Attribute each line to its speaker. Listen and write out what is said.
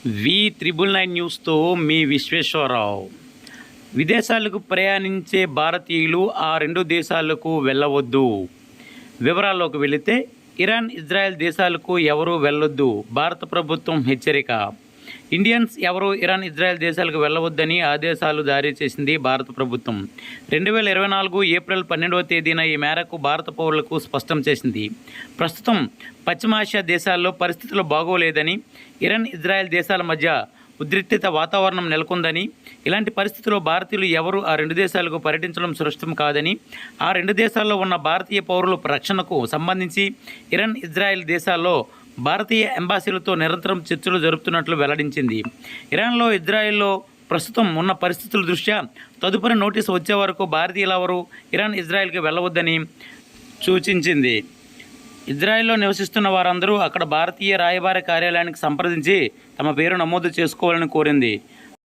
Speaker 1: V999 న్యూస్తో మీ విశ్వేశ్వరరావు. విదేశాలకు ప్రయాణించే భారతీయులు ఆ రెండు దేశాలకు వెళ్ళవద్దు. వివరాల్లోకి వెళితే, ఇరాన్, ఇజ్రాయెల్ దేశాలకు ఎవరూ వెళ్ళొద్దు. భారత ప్రభుత్వం హెచ్చరిక. ఇండియన్స్ ఎవరూ ఇరాన్, ఇజ్రాయెల్ దేశాలకు వెళ్ళవద్దని ఆదేశాలు జారీ చేసింది భారత ప్రభుత్వం. 2024 ఏప్రిల్ 12వ తేదీన ఈ మేరకు భారత పౌరులకు స్పష్టం చేసింది. ప్రస్తుతం పశ్చిమాసియా దేశాల్లో పరిస్థితులు బాగోలేదని, ఇరాన్, ఇజ్రాయెల్ దేశాల మధ్య ఉద్రిక్తత వాతావరణం నెలకొందని, ఇలాంటి పరిస్థితుల్లో భారతీయులు ఎవరూ ఆ రెండు దేశాలకు పర్యటించడం సురక్షితం కాదని, ఆ రెండు దేశాల్లో ఉన్న భారతీయ పౌరుల రక్షణకు సంబంధించి ఇరాన్, ఇజ్రాయెల్ దేశాల్లో భారతీయ ఎంబాసీలతో నిరంతరం చర్చలు జరుపుతున్నట్లు వెల్లడించింది. ఇరాన్లో, ఇజ్రాయెల్లో ప్రస్తుతం ఉన్న పరిస్థితుల దృష్ట్యా తదుపరి నోటీసు వచ్చే వరకు భారతీయులెవరూ ఇరాన్, ఇజ్రాయెల్కి వెళ్ళవద్దని సూచించింది. ఇజ్రాయెల్లో నివసిస్తున్న వారందరూ అక్కడ భారతీయ రాయబార కార్యాలయానికి సంప్రదించి తమ పేరు నమోదు చేసుకోవాలని కోరింది.